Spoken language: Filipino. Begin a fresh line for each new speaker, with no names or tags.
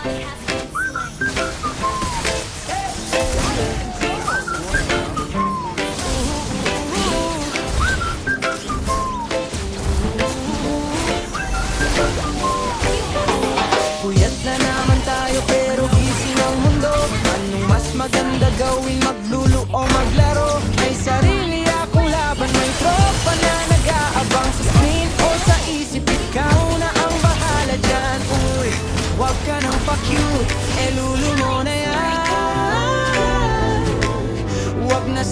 Puyat na naman tayo pero gising ang mundo. Anong mas maganda gawin, maglulu o maglaro? May sarili akong laban, may tropa na nag-aabang sa screen o sa isip. Ikaw na ang bahala dyan. Uy, wag ka nang pa-cute, lulu mo na yan. Wag na